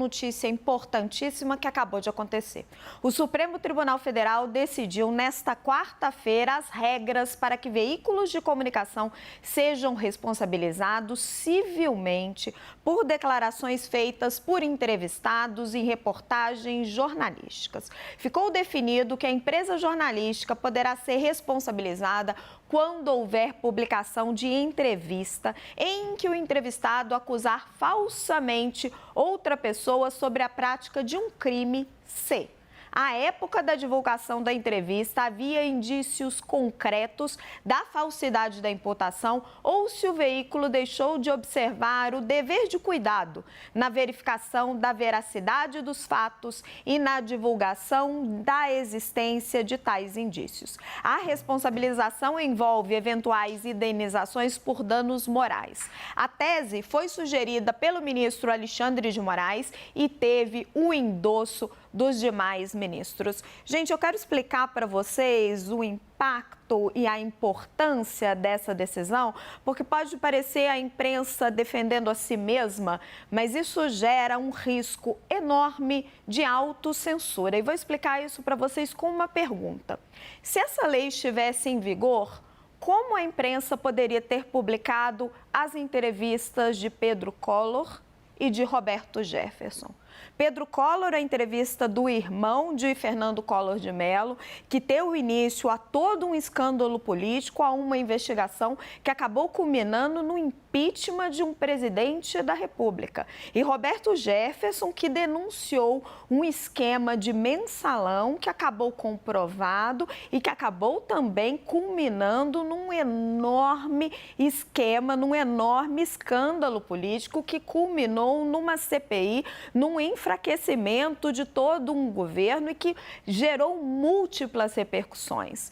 notícia importantíssima que acabou de acontecer. O Supremo Tribunal Federal decidiu nesta quarta-feira as regras para que veículos de comunicação sejam responsabilizados civilmente por declarações feitas por entrevistados em reportagens jornalísticas. Ficou definido que a empresa jornalística poderá ser responsabilizada quando houver publicação de entrevista em que o entrevistado acusar falsamente outra pessoa sobre a prática de um crime C. À época da divulgação da entrevista, havia indícios concretos da falsidade da imputação ou se o veículo deixou de observar o dever de cuidado na verificação da veracidade dos fatos e na divulgação da existência de tais indícios. A responsabilização envolve eventuais indenizações por danos morais. A tese foi sugerida pelo ministro Alexandre de Moraes e teve o endosso dos demais ministros. Gente, eu quero explicar para vocês o impacto e a importância dessa decisão, porque pode parecer a imprensa defendendo a si mesma, mas isso gera um risco enorme de autocensura. E vou explicar isso para vocês com uma pergunta. Se essa lei estivesse em vigor, como a imprensa poderia ter publicado as entrevistas de Pedro Collor e de Roberto Jefferson? Pedro Collor, a entrevista do irmão de Fernando Collor de Mello, que deu início a todo um escândalo político, a uma investigação que acabou culminando no impeachment de um presidente da República. E Roberto Jefferson, que denunciou um esquema de mensalão que acabou comprovado e que acabou também culminando num enorme esquema, num enorme escândalo político que culminou numa CPI, num enfraquecimento de todo um governo e que gerou múltiplas repercussões.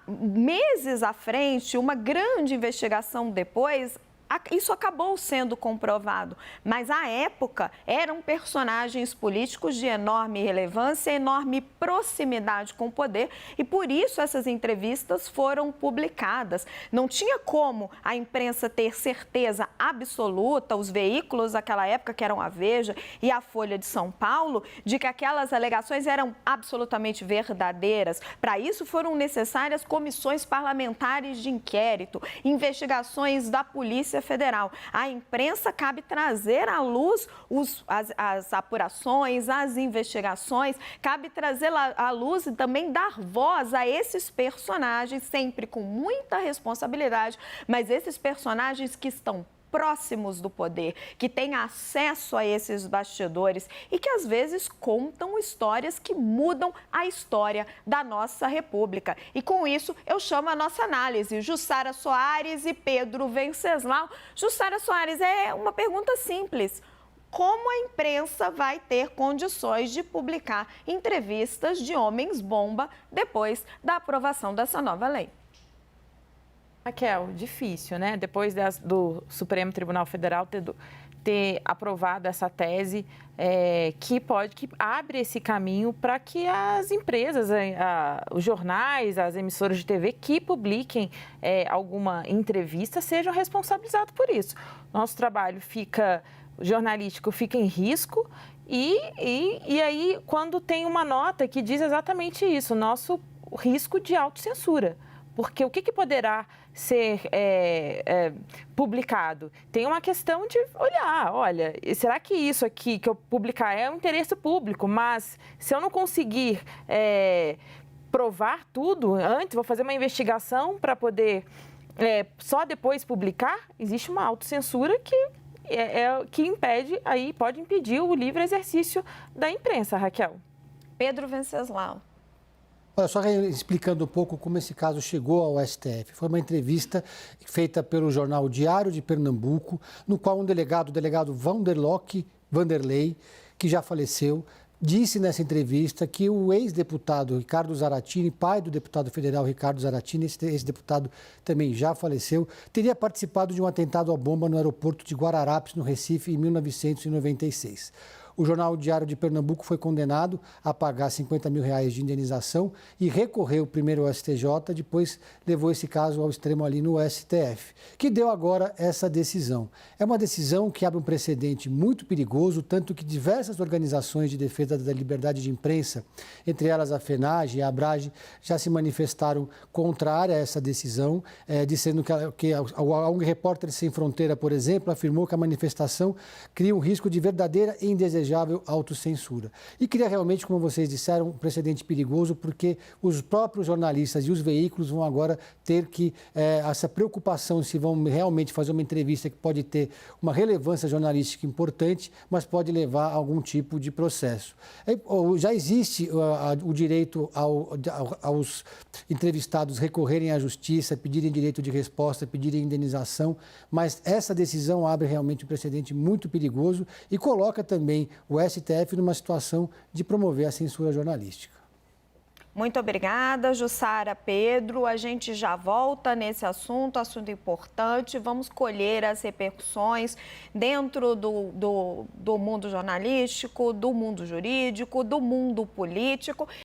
Meses à frente, uma grande investigação depois, isso acabou sendo comprovado, mas à época eram personagens políticos de enorme relevância, enorme proximidade com o poder e por isso essas entrevistas foram publicadas. Não tinha como a imprensa ter certeza absoluta, os veículos daquela época, que eram a Veja e a Folha de São Paulo, de que aquelas alegações eram absolutamente verdadeiras. Para isso foram necessárias comissões parlamentares de inquérito, investigações da Polícia Federal. A imprensa cabe trazer à luz as apurações, as investigações, cabe trazer à luz e também dar voz a esses personagens, sempre com muita responsabilidade, mas esses personagens que estão próximos do poder, que têm acesso a esses bastidores e que às vezes contam histórias que mudam a história da nossa República. E com isso eu chamo a nossa análise, Jussara Soares e Pedro Venceslau. Jussara Soares, é uma pergunta simples. Como a imprensa vai ter condições de publicar entrevistas de homens-bomba depois da aprovação dessa nova lei? Raquel, difícil, né? Depois do Supremo Tribunal Federal ter aprovado essa tese que abre esse caminho para que as empresas, os jornais, as emissoras de TV que publiquem alguma entrevista sejam responsabilizados por isso. Nosso trabalho jornalístico fica em risco e aí quando tem uma nota que diz exatamente isso, nosso risco de autocensura. Porque o que poderá ser publicado? Tem uma questão de olhar, olha, será que isso aqui que eu publicar é um interesse público? Mas se eu não conseguir provar tudo antes, vou fazer uma investigação para poder só depois publicar, existe uma autocensura que impede, aí pode impedir o livre exercício da imprensa, Raquel. Pedro Venceslau. Olha, só explicando um pouco como esse caso chegou ao STF. Foi uma entrevista feita pelo jornal Diário de Pernambuco, no qual o delegado Vanderlei, que já faleceu, disse nessa entrevista que o ex-deputado Ricardo Zaratini, pai do deputado federal Ricardo Zaratini, esse deputado também já faleceu, teria participado de um atentado à bomba no aeroporto de Guararapes, no Recife, em 1996. O Jornal Diário de Pernambuco foi condenado a pagar R$50 mil de indenização e recorreu primeiro ao STJ, depois levou esse caso ao extremo ali no STF, que deu agora essa decisão. É uma decisão que abre um precedente muito perigoso, tanto que diversas organizações de defesa da liberdade de imprensa, entre elas a FENAGE e a ABRAGE, já se manifestaram contrária a essa decisão, dizendo que a ONG Repórteres Sem Fronteira, por exemplo, afirmou que a manifestação cria um risco de verdadeira e indesejável autocensura. E cria realmente, como vocês disseram, um precedente perigoso, porque os próprios jornalistas e os veículos vão agora ter que, essa preocupação se vão realmente fazer uma entrevista que pode ter uma relevância jornalística importante, mas pode levar a algum tipo de processo. Já existe o direito aos entrevistados recorrerem à justiça, pedirem direito de resposta, pedirem indenização, mas essa decisão abre realmente um precedente muito perigoso e coloca também o STF numa situação de promover a censura jornalística. Muito obrigada, Jussara, Pedro. A gente já volta nesse assunto importante. Vamos colher as repercussões dentro do mundo jornalístico, do mundo jurídico, do mundo político.